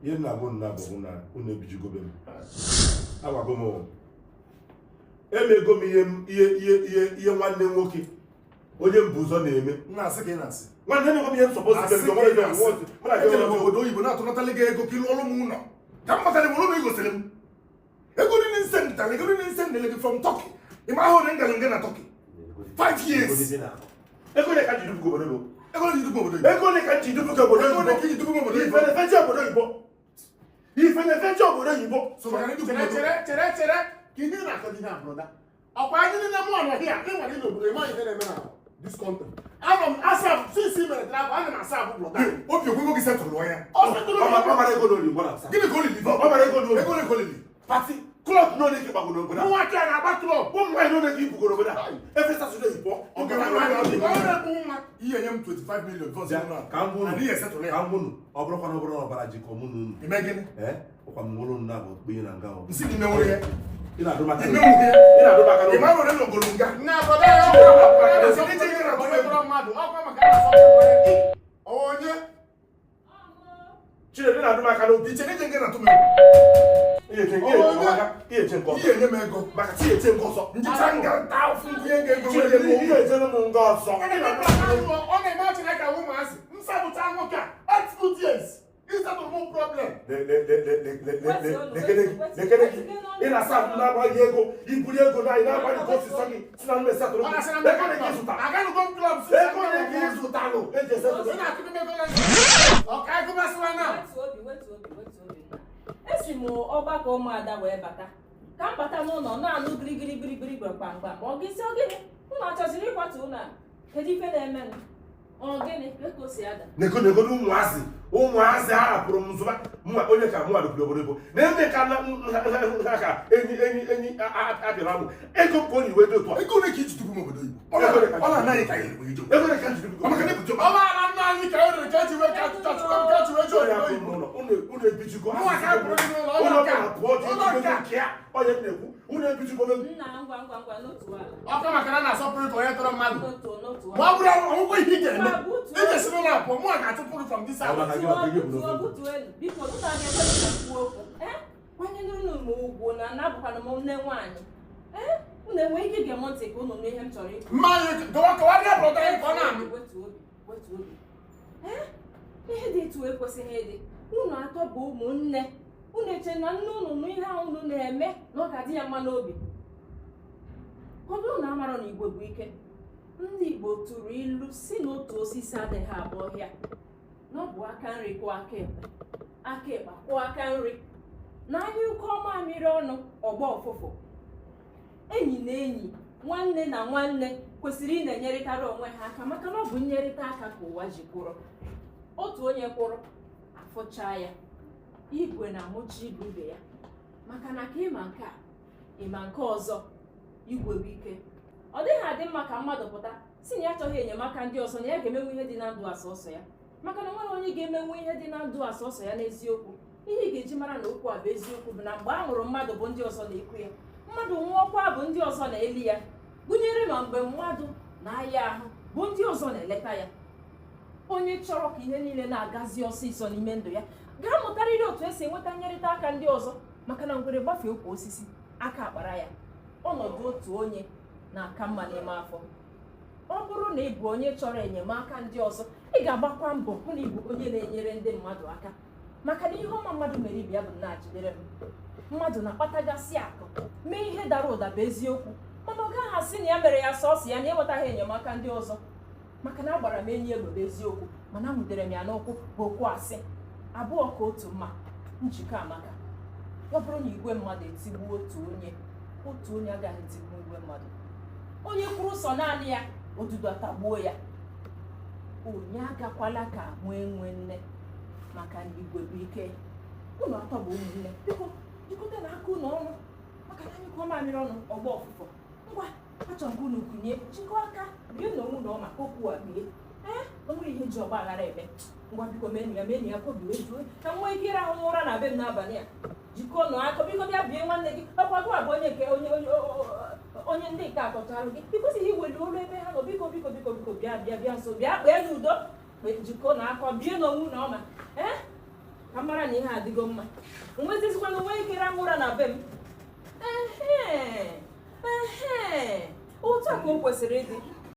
ihe na-abụ na unu ebijigobe m agwago m emego m ihe nwanne nwoke onye mbụ ụzọ na-eme na-asị ka ị na-asị nwanne m ihe nsọpụrụ obodo oyibo na-atụnatala gị ego ka ịlụ ọrụ m ụlọ ka m matara m ụlọ igosiri m ego niile nse ntara ego niile nse nele gị from Turkey ị ma ahụ na ngara nga na Turkey 5 years ego ole ka ji dubugo obodo ego ole ji dubugo obodo ego ole ka ji dubugo obodo ego ole ka ji dubugo obodo ife na-efecha obodo oyibo ife na-efecha obodo oyibo so maka ndị dubugo chere ka ihe na-akọ dị na broda ọkwa anyị niile mụ ọnọ hịa ịnwere ile obodo ịma ihe na-eme na this country anọ m asab since mere travel ana m asab broda obi okwego gị setụrụ ọya ọmara ego n'oyibo na-asa gịnị ka o lili ọmara ego n'oyibo ego ole ka o lili pati klọb n'ole ka gbagoro obodo nwa aka na-agba klọb ụmụ nwaanyị n'ole ka ibugoro obodo a efe satọde yibo ihe nye m 25 million ka m setụrụ gbunu ọ bụrụkwa na ọbụrụ ọbara jikọ mụ na unu ime gịnị ọkwa m nwụrụ nna bụ okpenye na nga nsị gị menwere ya ị na-adụ maka ị ma nwere n'ogolo nga na broda ya mmadụ ọkwa maka onye Chinedu na-adụ maka n'obi iche n'ije nga na-atụ m ihe enye m ego maka ti eche nke ọzọ njịcha nga nta ụfụ ihe ga-ego ihe ejere m nga ọzọ ọ na-eme ọchị na ka ụmụazị nsapụta nwoke a 8 years ịsatụrụ m problem lekere gị ị na-asa abụ na-agbaghị ego ibuli ego na anyị na-agbaghị ka osisọ gị si na mbe satụrụ ego gị zụta aganugo m klọb ego gị zụtalụ eji esetụrụ ọka ịgụbasịwa na esi m ọgbakọ ụmụada wee bata ka m bata n'ụlọ na-anụ girigirigirigiri gbamgbam ọ gị si ogịnị ụnụ achọziri ịkwatu ụlọ a kedu ife na-emenụ ogịnị ka o si ada negonegodo ụmụazị a hapụrụ m nzụba onye ka mụ adụpụrụ obodo ebo na-eme ka ha ka enyi apịara amụ ego ka onye iwe dị otu a ego ole ka iji tupu m obodo oyibo ọ na-anaghị ka anyị ego ego ole ka njiri bigo maka na ebujo ọ maara nna anyị ka erere ka eji wee kachiweji oyibo unu ebijigo nwa ka bụrụ dị n'ụlọ ụlọ ụlọ ka pụọ dị nke ya onye m na-ekwu unu ebijigo nna ngwa n'otu ala ọkwa maka na na-asọpụrụ ka onye tọrọ mmadụ n'otu ma ọ bụrụ ọgwụgwọ ihe ị ga-eme ị ga-esi n'ụlọ apụọ mụ ga-achụpụ gị from this house biko tụta gị ebe na kwuo okwu kwanyere unu m ugwu na anabụkwana m nne nwaanyị unu enwee ike ige m ntị ka unu n'ihe m chọrọ ikwu mmanya kọwarịa brọda anyị ka ọ na-amị wetu obi ihe dị etu ekwesịghị ịdị unu atọ bụ ụmụnne unu eche na nne unu nụ ihe ahụ unu na-eme na ọ ga-adị ya mma n'obi ọ bụrụ na amara na Igbo bụ ike ndị Igbo tụrụ ilu si n'otu osisi adịghị abụ ọhịa na ọ bụ aka nri kwụọ aka ekpe kwụọ aka nri na anya ụkọ ọma mmiri ọnụ ọgba ọfụfụ enyi na enyi nwanne na nwanne kwesịrị ị na-enyerịtara onwe ha aka maka na ọ bụ nyerịta aka ka ụwa ji kwụrụ otu onye kwụrụ afụchaa ya igwe na-amụchi ibu ibe ya maka na ka ịma nke a ịma nke ọzọ igwe bụ ike ọ dịghị adị mma ka mmadụ pụta si na ya achọghị enyemaka ndị ọzọ na ya ga-emenwu ihe dị na ndụ asọsọ ya maka na nwere onye ga-emenwu ihe dị na ndụ asọsọ ya n'eziokwu ihe ị ga-eji mara na okwu a bụ eziokwu bụ na mgbe a nwụrụ mmadụ bụ ndị ọzọ na-ekwu ya mmadụ nwụọkwa bụ ndị ọzọ na-eli ya gụnyere ma mgbe mmadụ na-aya ahụ bụ ndị ọzọ na-eleta ya onye chọrọ ka ihe niile na-agazi ọsịsọ n'ime ndụ ya gaa mụtarịrị otu esi enweta nyerịta aka ndị ọzọ maka na ngwere gbafee okwu osisi aka akpara ya ọnọdụ otu onye na-aka mma n'ime afọ ọ bụrụ na ị bụ onye chọrọ enyemaka ndị ọzọ ị ga-agbakwa mbọ hụ na ị bụ onye na-enyere ndị mmadụ aka maka na ihe ọma mmadụ mere ibe ya bụ na-ajidere m mmadụ na-akpatagasị akụ mee ihe dara ụda bụ eziokwu mana ọ gaghị asị na ya mere ya sọsọ ya na enwetaghị enyemaka ndị ọzọ maka na agbara m enyi egbe bụ eziokwu mana nwudere m ya n'ụkwụ bụ okwu asị abụọ ka otu mma njikọ amaka ọ bụrụ na igwe mmadụ etigbuo otu onye agaghị etigbu igwe mmadụ onye kwuru sọ naanị ya odudu atagbuo ya onye agakwala ka nwee nne maka na igwe bụ ike unu atọ bụ ụmụnne biko jikọta na aka unu ọnụ maka na anyị kụọ mamịrị ọnụ ọgba ọfụfọ ngwa achọrọ m unu kunye jikọ aka bie na onwe ụlọ maka okwu a bie onwere ihe ji ọgba aghara eme ngwa biko menu ya kobi wee juo ka m nwee ike ịrahụ n'ụra na be m n'abalị a jikọọ nụ aka biko bịa bie nwanne gị ọkwa gụ abụ onye ndị nke akọcharụ gị bikozighị iwere olu ebe ha nọ biko bịa nso bịa kpee n'udo jikọọ na aka bie n'onwe na ọma ka m mara na ihe adịgo mma nwetịzikwana onwe ike rahụ ụra na be m otu a ka o kwesịrị ịdị